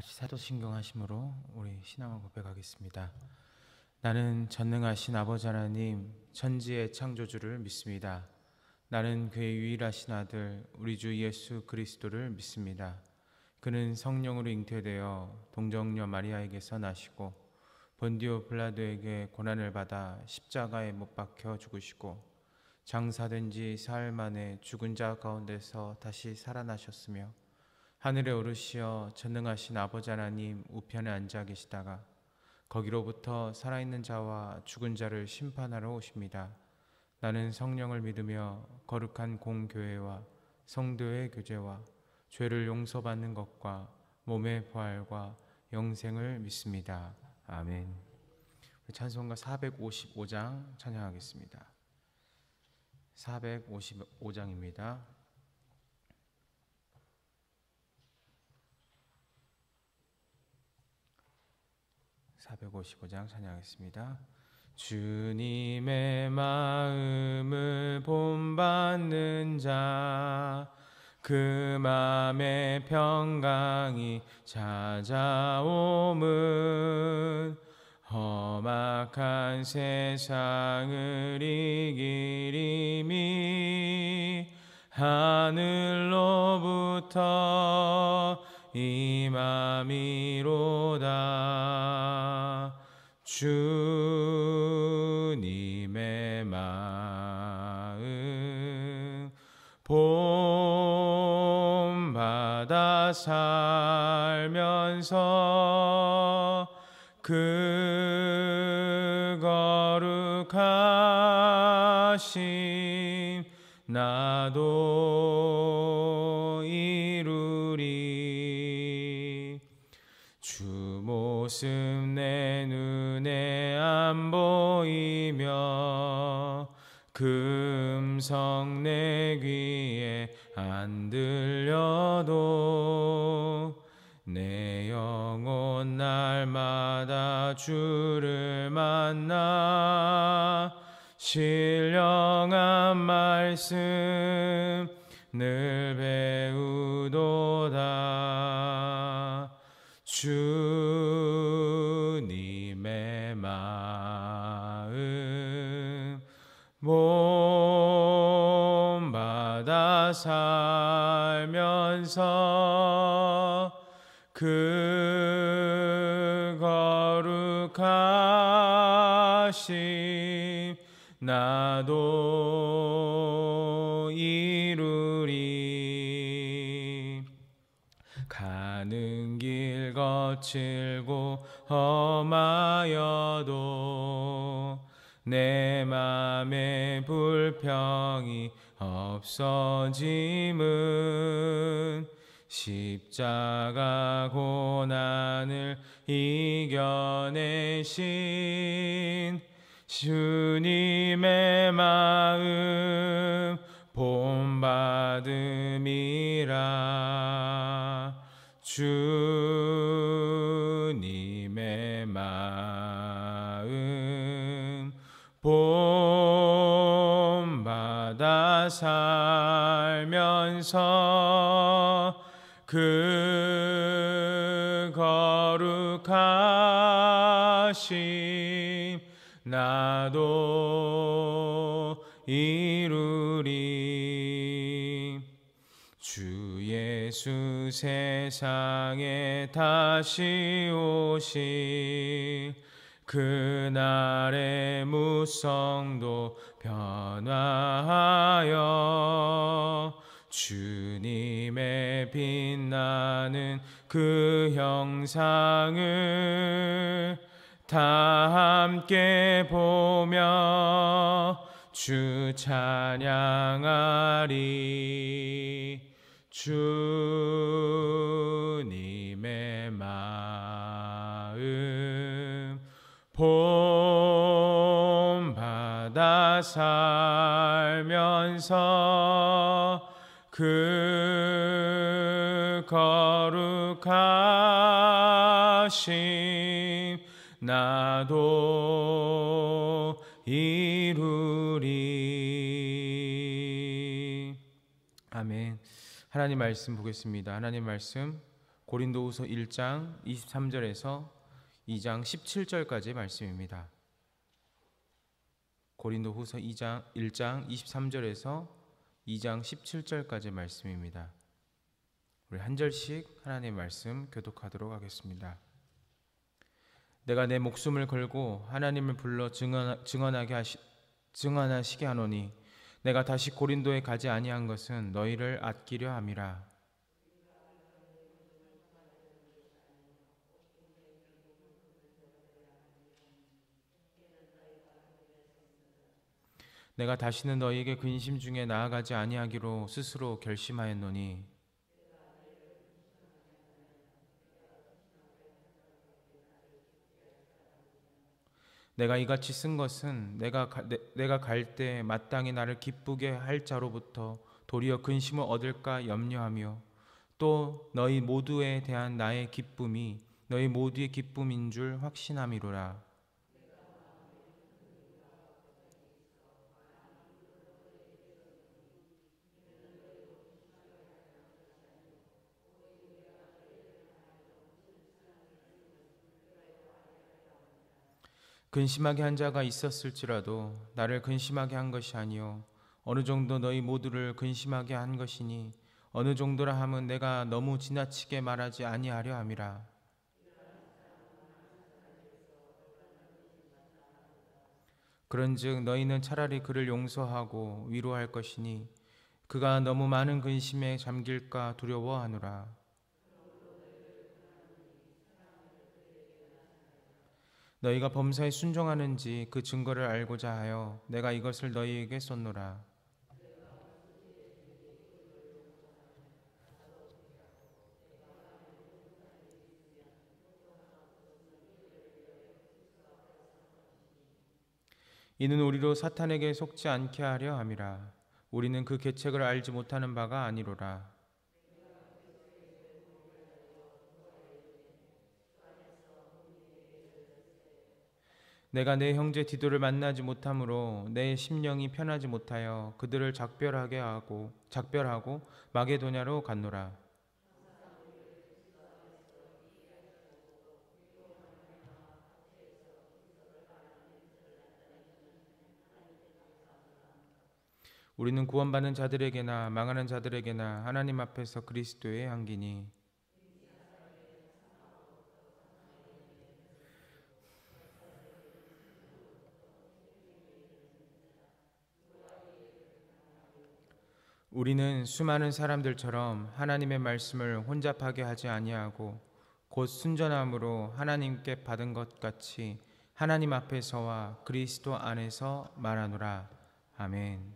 같이 사도신경 하심으로 우리 신앙을 고백하겠습니다. 나는 전능하신 아버지 하나님 천지의 창조주를 믿습니다. 나는 그의 유일하신 아들 우리 주 예수 그리스도를 믿습니다. 그는 성령으로 잉태되어 동정녀 마리아에게서 나시고 본디오 빌라도에게 고난을 받아 십자가에 못 박혀 죽으시고 장사된 지 사흘 만에 죽은 자 가운데서 다시 살아나셨으며 하늘에 오르시어 전능하신 아버지 하나님 우편에 앉아 계시다가 거기로부터 살아있는 자와 죽은 자를 심판하러 오십니다. 나는 성령을 믿으며 거룩한 공교회와 성도의 교제와 죄를 용서받는 것과 몸의 부활과 영생을 믿습니다. 아멘. 찬송가 455장 찬양하겠습니다. 455장입니다. 455장 찬양하겠습니다. 주님의 마음을 본받는 자 그 맘에 평강이 찾아옴은 험악한 세상을 이기리니 하늘로부터 임함이로다. 주님의 마음 본받아 살면서 그 거룩하심 나도 이루리. 주 모습 내 눈에 안 보이며 그 음성 내 귀에 안 들려도 내 영혼 날마다 주를 만나 신령한 말씀 늘 배우도다. 주님의 마음 본받아 살면서 그 거룩하심 나도 이루리. 가는 길 거칠고 험하여도 내 맘에 불평이 없어짐은 십자가 고난을 이겨내신 주님의 마음 본받음이라. 주님의 마음 본받아 살면서 그 거룩하심 나도 이루리. 주 예수 세상에 다시 오실 그날의 무성도 변화하여 주님의 빛나는 그 형상을 다 함께 보며 주 찬양하리. 주님의 마음 본받아 살면서 그 거룩하심 나도 이루리. 아멘. 하나님 말씀 보겠습니다. 하나님 말씀 고린도후서 1장 23절에서 2장 17절까지의 말씀입니다. 고린도후서 1장 23절에서 2장 17절까지의 말씀입니다. 우리 한 절씩 하나님의 말씀 교독하도록 하겠습니다. 내가 내 목숨을 걸고 하나님을 불러 증언하시게 하노니 내가 다시 고린도에 가지 아니한 것은 너희를 아끼려 함이라. 내가 다시는 너희에게 근심 중에 나아가지 아니하기로 스스로 결심하였노니 내가 이같이 쓴 것은 내가 갈 때 마땅히 나를 기쁘게 할 자로부터 도리어 근심을 얻을까 염려하며 또 너희 모두에 대한 나의 기쁨이 너희 모두의 기쁨인 줄 확신함이로라. 근심하게 한 자가 있었을지라도 나를 근심하게 한 것이 아니요 어느 정도 너희 모두를 근심하게 한 것이니 어느 정도라 함은 내가 너무 지나치게 말하지 아니하려 함이라. 그런즉 너희는 차라리 그를 용서하고 위로할 것이니 그가 너무 많은 근심에 잠길까 두려워하노라. 너희가 범사에 순종하는지 그 증거를 알고자 하여 내가 이것을 너희에게 썼노라. 이는 우리로 사탄에게 속지 않게 하려 함이라. 우리는 그 계책을 알지 못하는 바가 아니로라. 내가 내 형제 디도를 만나지 못함으로 내 심령이 편하지 못하여 그들을 작별하고 마게도냐로 갔노라. 우리는 구원받는 자들에게나 망하는 자들에게나 하나님 앞에서 그리스도의 향기니 우리는 수많은 사람들처럼 하나님의 말씀을 혼잡하게 하지 아니하고 곧 순전함으로 하나님께 받은 것 같이 하나님 앞에서와 그리스도 안에서 말하노라. 아멘.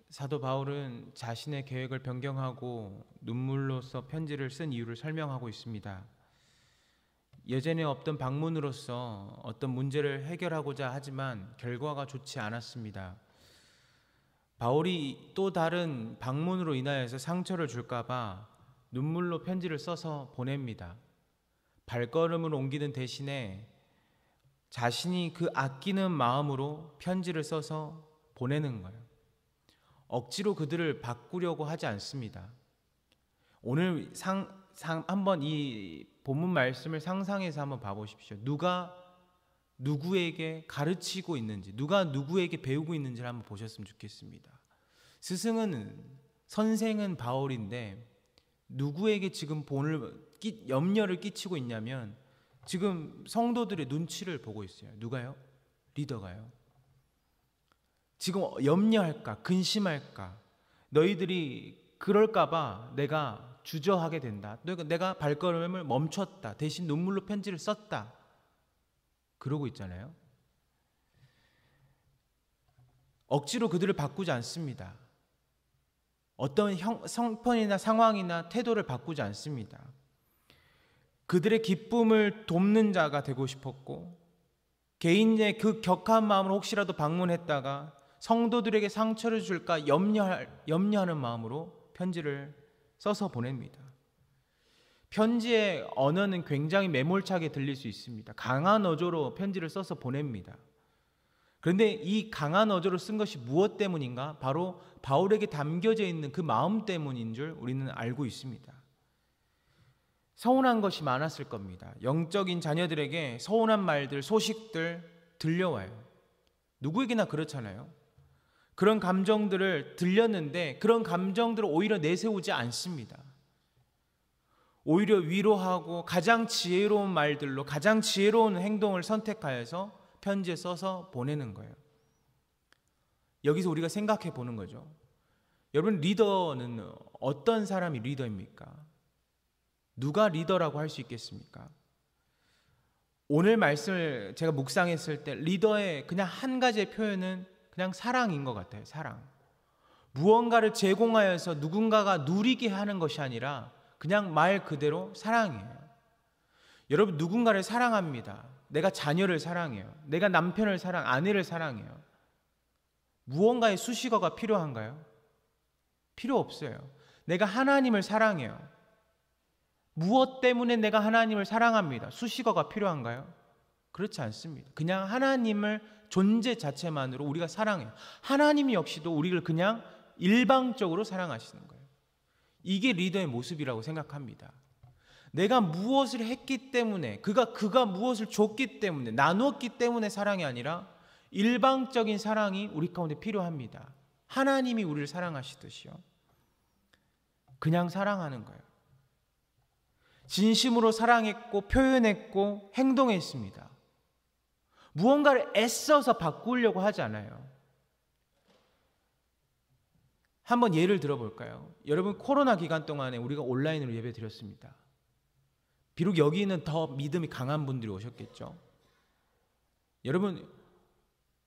사도 바울은 자신의 계획을 변경하고 눈물로써 편지를 쓴 이유를 설명하고 있습니다. 예전에 없던 방문으로서 어떤 문제를 해결하고자 하지만 결과가 좋지 않았습니다. 바울이 또 다른 방문으로 인하여서 상처를 줄까봐 눈물로 편지를 써서 보냅니다. 발걸음을 옮기는 대신에 자신이 그 아끼는 마음으로 편지를 써서 보내는 거예요. 억지로 그들을 바꾸려고 하지 않습니다. 오늘 한번 이 본문 말씀을 상상해서 한번 봐보십시오. 누가 누구에게 가르치고 있는지, 누가 누구에게 배우고 있는지를 한번 보셨으면 좋겠습니다. 스승은, 선생은 바울인데 누구에게 지금 염려를 끼치고 있냐면 지금 성도들의 눈치를 보고 있어요. 누가요? 리더가요. 지금 염려할까, 근심할까, 너희들이 그럴까봐 내가 주저하게 된다. 내가 발걸음을 멈췄다. 대신 눈물로 편지를 썼다. 그러고 있잖아요. 억지로 그들을 바꾸지 않습니다. 어떤 형편이나 상황이나 태도를 바꾸지 않습니다. 그들의 기쁨을 돕는 자가 되고 싶었고 개인의 그 격한 마음으로 혹시라도 방문했다가 성도들에게 상처를 줄까 염려하는 마음으로 편지를 써서 보냅니다. 편지의 언어는 굉장히 매몰차게 들릴 수 있습니다. 강한 어조로 편지를 써서 보냅니다. 그런데 이 강한 어조로 쓴 것이 무엇 때문인가? 바로 바울에게 담겨져 있는 그 마음 때문인 줄 우리는 알고 있습니다. 서운한 것이 많았을 겁니다. 영적인 자녀들에게 서운한 말들, 소식들 들려와요. 누구에게나 그렇잖아요. 그런 감정들을 들렸는데 그런 감정들을 오히려 내세우지 않습니다. 오히려 위로하고 가장 지혜로운 말들로 가장 지혜로운 행동을 선택하여서 편지에 써서 보내는 거예요. 여기서 우리가 생각해 보는 거죠. 여러분, 리더는 어떤 사람이 리더입니까? 누가 리더라고 할 수 있겠습니까? 오늘 말씀을 제가 묵상했을 때 리더의 그냥 한 가지의 표현은 그냥 사랑인 것 같아요. 사랑. 무언가를 제공하여서 누군가가 누리게 하는 것이 아니라 그냥 말 그대로 사랑이에요. 여러분, 누군가를 사랑합니다. 내가 자녀를 사랑해요. 내가 남편을 아내를 사랑해요. 무언가의 수식어가 필요한가요? 필요 없어요. 내가 하나님을 사랑해요. 무엇 때문에 내가 하나님을 사랑합니다. 수식어가 필요한가요? 그렇지 않습니다. 그냥 하나님을 존재 자체만으로 우리가 사랑해요. 하나님이 역시도 우리를 그냥 일방적으로 사랑하시는 거예요. 이게 리더의 모습이라고 생각합니다. 내가 무엇을 했기 때문에 그가 무엇을 줬기 때문에 나누었기 때문에 사랑이 아니라 일방적인 사랑이 우리 가운데 필요합니다. 하나님이 우리를 사랑하시듯이요. 그냥 사랑하는 거예요. 진심으로 사랑했고 표현했고 행동했습니다. 무언가를 애써서 바꾸려고 하지 않아요. 한번 예를 들어볼까요? 여러분, 코로나 기간 동안에 우리가 온라인으로 예배 드렸습니다. 비록 여기는 더 믿음이 강한 분들이 오셨겠죠. 여러분,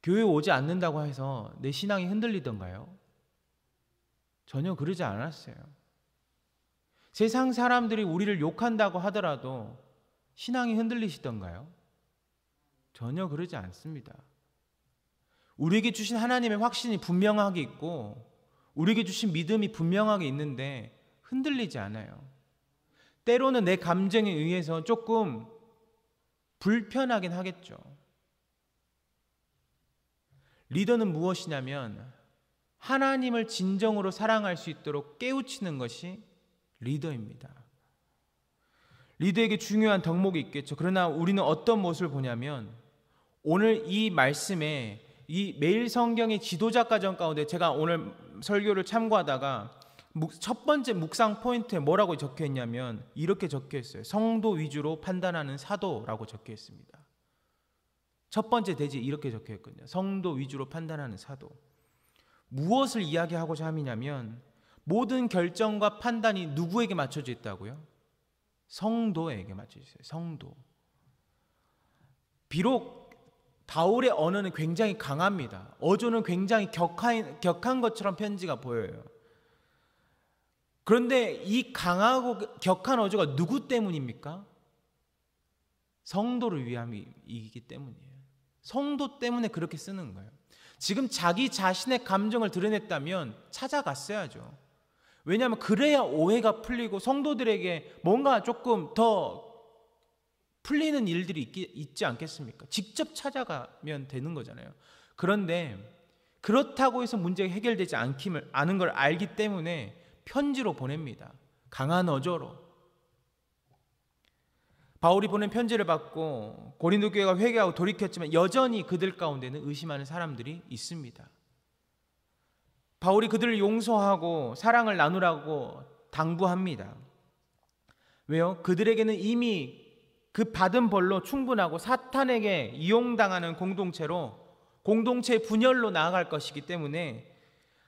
교회 오지 않는다고 해서 내 신앙이 흔들리던가요? 전혀 그러지 않았어요. 세상 사람들이 우리를 욕한다고 하더라도 신앙이 흔들리시던가요? 전혀 그러지 않습니다. 우리에게 주신 하나님의 확신이 분명하게 있고 우리에게 주신 믿음이 분명하게 있는데 흔들리지 않아요. 때로는 내 감정에 의해서 조금 불편하긴 하겠죠. 리더는 무엇이냐면 하나님을 진정으로 사랑할 수 있도록 깨우치는 것이 리더입니다. 리더에게 중요한 덕목이 있겠죠. 그러나 우리는 어떤 모습을 보냐면 오늘 이 말씀에 이 매일 성경의 지도자 과정 가운데 제가 오늘 설교를 참고하다가 첫 번째 묵상 포인트에 뭐라고 적혀 있냐면 이렇게 적혀 있어요. 성도 위주로 판단하는 사도라고 적혀 있습니다. 첫 번째 대지 이렇게 적혀 있거든요. 성도 위주로 판단하는 사도. 무엇을 이야기하고자 함이냐면 모든 결정과 판단이 누구에게 맞춰져 있다고요? 성도에게 맞춰져 있어요. 성도. 비록 바울의 언어는 굉장히 강합니다. 어조는 굉장히 격한 것처럼 편지가 보여요. 그런데 이 강하고 격한 어조가 누구 때문입니까? 성도를 위함이기 때문이에요. 성도 때문에 그렇게 쓰는 거예요. 지금 자기 자신의 감정을 드러냈다면 찾아갔어야죠. 왜냐하면 그래야 오해가 풀리고 성도들에게 뭔가 조금 더 풀리는 일들이 있지 않겠습니까? 직접 찾아가면 되는 거잖아요. 그런데 그렇다고 해서 문제가 해결되지 않은 걸 알기 때문에 편지로 보냅니다. 강한 어조로. 바울이 보낸 편지를 받고 고린도 교회가 회개하고 돌이켰지만 여전히 그들 가운데는 의심하는 사람들이 있습니다. 바울이 그들을 용서하고 사랑을 나누라고 당부합니다. 왜요? 그들에게는 이미 그 받은 벌로 충분하고 사탄에게 이용당하는 공동체로 공동체의 분열로 나아갈 것이기 때문에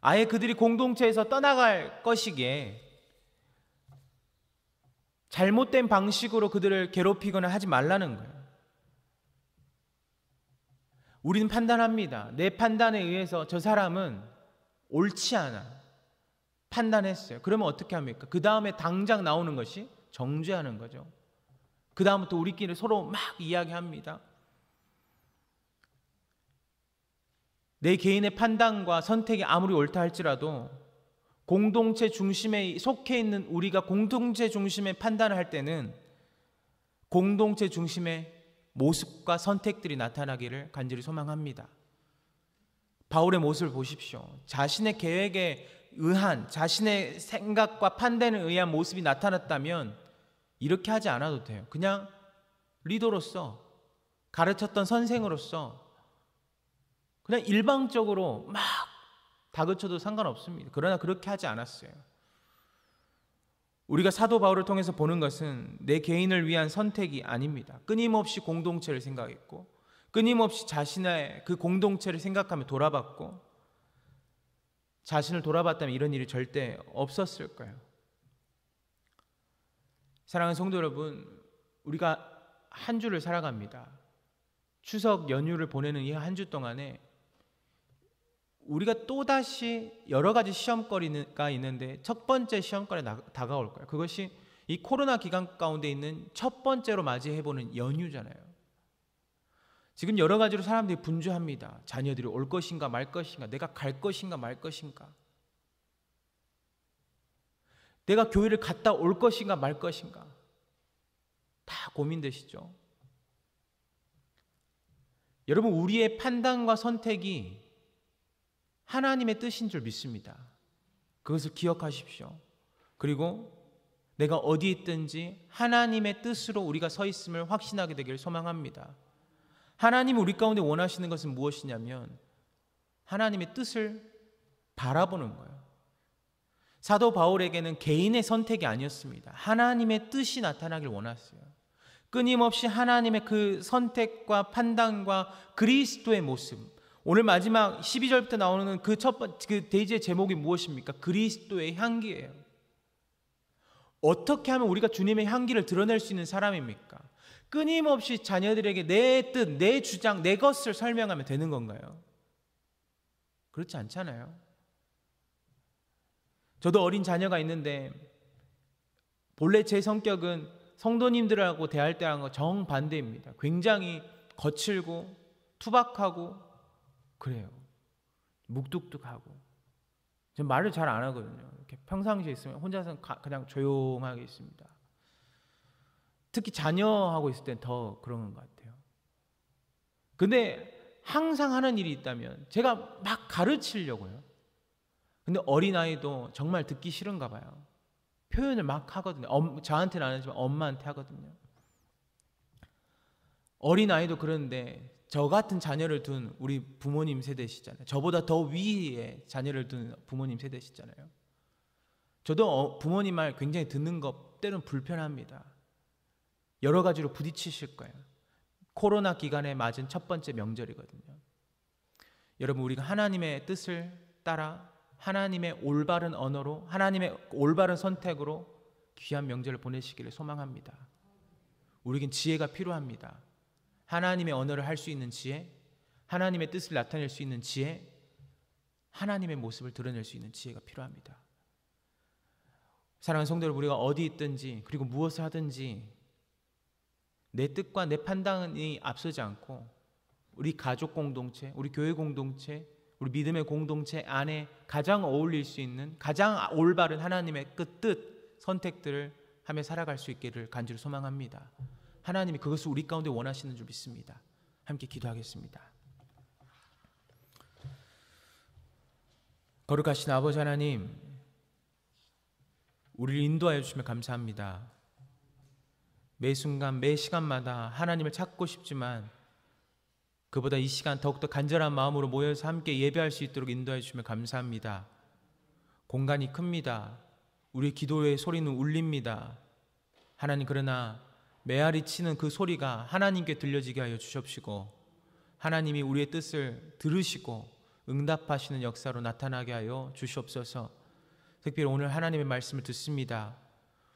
아예 그들이 공동체에서 떠나갈 것이기에 잘못된 방식으로 그들을 괴롭히거나 하지 말라는 거예요. 우리는 판단합니다. 내 판단에 의해서 저 사람은 옳지 않아. 판단했어요. 그러면 어떻게 합니까? 그 다음에 당장 나오는 것이 정죄하는 거죠. 그 다음부터 우리끼리 서로 막 이야기합니다. 내 개인의 판단과 선택이 아무리 옳다 할지라도 공동체 중심에 속해 있는 우리가 공동체 중심의 판단을 할 때는 공동체 중심의 모습과 선택들이 나타나기를 간절히 소망합니다. 바울의 모습을 보십시오. 자신의 계획에 의한 자신의 생각과 판단에 의한 모습이 나타났다면 이렇게 하지 않아도 돼요. 그냥 리더로서, 가르쳤던 선생으로서 그냥 일방적으로 막 다그쳐도 상관없습니다. 그러나 그렇게 하지 않았어요. 우리가 사도 바울을 통해서 보는 것은 내 개인을 위한 선택이 아닙니다. 끊임없이 공동체를 생각했고, 끊임없이 자신의 그 공동체를 생각하며 돌아봤고, 자신을 돌아봤다면 이런 일이 절대 없었을 거예요. 사랑하는 성도 여러분, 우리가 한 주를 살아갑니다. 추석 연휴를 보내는 이 한 주 동안에 우리가 또다시 여러 가지 시험거리가 있는데 첫 번째 시험거리가 다가올 거예요. 그것이 이 코로나 기간 가운데 있는 첫 번째로 맞이해보는 연휴잖아요. 지금 여러 가지로 사람들이 분주합니다. 자녀들이 올 것인가 말 것인가, 내가 갈 것인가 말 것인가, 내가 교회를 갔다 올 것인가 말 것인가, 다 고민되시죠? 여러분, 우리의 판단과 선택이 하나님의 뜻인 줄 믿습니다. 그것을 기억하십시오. 그리고 내가 어디 있든지 하나님의 뜻으로 우리가 서 있음을 확신하게 되기를 소망합니다. 하나님이 우리 가운데 원하시는 것은 무엇이냐면 하나님의 뜻을 바라보는 거예요. 사도 바울에게는 개인의 선택이 아니었습니다. 하나님의 뜻이 나타나길 원했어요. 끊임없이 하나님의 그 선택과 판단과 그리스도의 모습, 오늘 마지막 12절부터 나오는 그 대지의 제목이 무엇입니까? 그리스도의 향기예요. 어떻게 하면 우리가 주님의 향기를 드러낼 수 있는 사람입니까? 끊임없이 자녀들에게 내 뜻, 내 주장, 내 것을 설명하면 되는 건가요? 그렇지 않잖아요. 저도 어린 자녀가 있는데 본래 제 성격은 성도님들하고 대할 때랑 정반대입니다. 굉장히 거칠고 투박하고 그래요. 묵뚝뚝하고. 전 말을 잘 안 하거든요. 이렇게 평상시에 있으면 혼자서 그냥 조용하게 있습니다. 특히 자녀하고 있을 땐 더 그런 것 같아요. 근데 항상 하는 일이 있다면 제가 막 가르치려고요. 근데 어린아이도 정말 듣기 싫은가 봐요. 표현을 막 하거든요. 저한테는 안 하지만 엄마한테 하거든요. 어린아이도 그런데 저 같은 자녀를 둔 우리 부모님 세대시잖아요. 저보다 더 위에 자녀를 둔 부모님 세대시잖아요. 저도 부모님 말 굉장히 듣는 것 때로는 불편합니다. 여러 가지로 부딪히실 거예요. 코로나 기간에 맞은 첫 번째 명절이거든요. 여러분, 우리가 하나님의 뜻을 따라 하나님의 올바른 언어로, 하나님의 올바른 선택으로 귀한 명절을 보내시기를 소망합니다. 우리에겐 지혜가 필요합니다. 하나님의 언어를 할 수 있는 지혜, 하나님의 뜻을 나타낼 수 있는 지혜, 하나님의 모습을 드러낼 수 있는 지혜가 필요합니다. 사랑하는 성도 여러분, 우리가 어디 있든지 그리고 무엇을 하든지 내 뜻과 내 판단이 앞서지 않고 우리 가족 공동체, 우리 교회 공동체, 우리 믿음의 공동체 안에 가장 어울릴 수 있는 가장 올바른 하나님의 그 뜻, 선택들을 하며 살아갈 수 있기를 간절히 소망합니다. 하나님이 그것을 우리 가운데 원하시는 줄 믿습니다. 함께 기도하겠습니다. 거룩하신 아버지 하나님, 우리를 인도하여 주시며 감사합니다. 매 순간 매 시간마다 하나님을 찾고 싶지만 그보다 이 시간 더욱더 간절한 마음으로 모여서 함께 예배할 수 있도록 인도해 주시며 감사합니다. 공간이 큽니다. 우리 기도의 소리는 울립니다. 하나님, 그러나 메아리 치는 그 소리가 하나님께 들려지게 하여 주십시고 하나님이 우리의 뜻을 들으시고 응답하시는 역사로 나타나게 하여 주시옵소서. 특별히 오늘 하나님의 말씀을 듣습니다.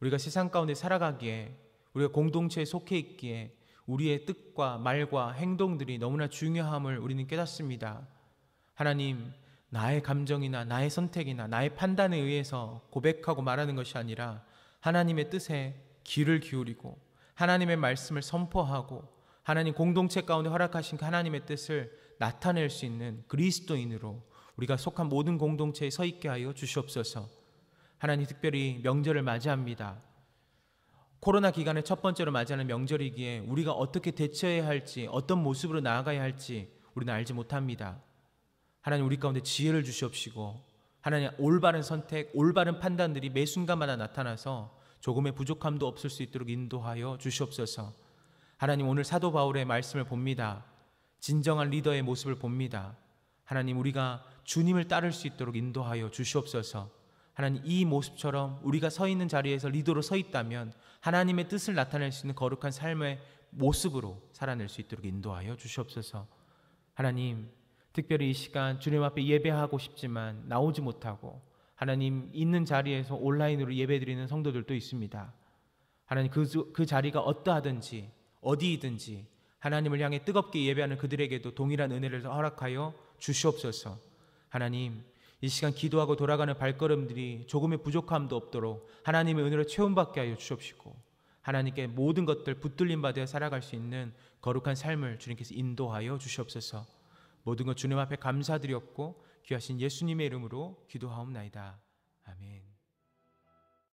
우리가 세상 가운데 살아가기에, 우리가 공동체에 속해 있기에 우리의 뜻과 말과 행동들이 너무나 중요함을 우리는 깨닫습니다. 하나님, 나의 감정이나 나의 선택이나 나의 판단에 의해서 고백하고 말하는 것이 아니라 하나님의 뜻에 귀를 기울이고 하나님의 말씀을 선포하고 하나님 공동체 가운데 허락하신 그 하나님의 뜻을 나타낼 수 있는 그리스도인으로 우리가 속한 모든 공동체에 서 있게 하여 주시옵소서. 하나님, 특별히 명절을 맞이합니다. 코로나 기간의 첫 번째로 맞이하는 명절이기에 우리가 어떻게 대처해야 할지, 어떤 모습으로 나아가야 할지 우리는 알지 못합니다. 하나님, 우리 가운데 지혜를 주시옵시고 하나님, 올바른 선택, 올바른 판단들이 매 순간마다 나타나서 조금의 부족함도 없을 수 있도록 인도하여 주시옵소서. 하나님, 오늘 사도 바울의 말씀을 봅니다. 진정한 리더의 모습을 봅니다. 하나님, 우리가 주님을 따를 수 있도록 인도하여 주시옵소서. 하나님, 이 모습처럼 우리가 서 있는 자리에서 리더로 서 있다면 하나님의 뜻을 나타낼 수 있는 거룩한 삶의 모습으로 살아낼 수 있도록 인도하여 주시옵소서. 하나님, 특별히 이 시간 주님 앞에 예배하고 싶지만 나오지 못하고 하나님 있는 자리에서 온라인으로 예배드리는 성도들도 있습니다. 하나님, 그 자리가 어떠하든지 어디이든지 하나님을 향해 뜨겁게 예배하는 그들에게도 동일한 은혜를 허락하여 주시옵소서. 하나님, 이 시간 기도하고 돌아가는 발걸음들이 조금의 부족함도 없도록 하나님의 은혜로 채움받게 하여 주옵시고, 하나님께 모든 것들 붙들림 받아 살아갈 수 있는 거룩한 삶을 주님께서 인도하여 주시옵소서. 모든 것 주님 앞에 감사드렸고 귀하신 예수님의 이름으로 기도하옵나이다. 아멘.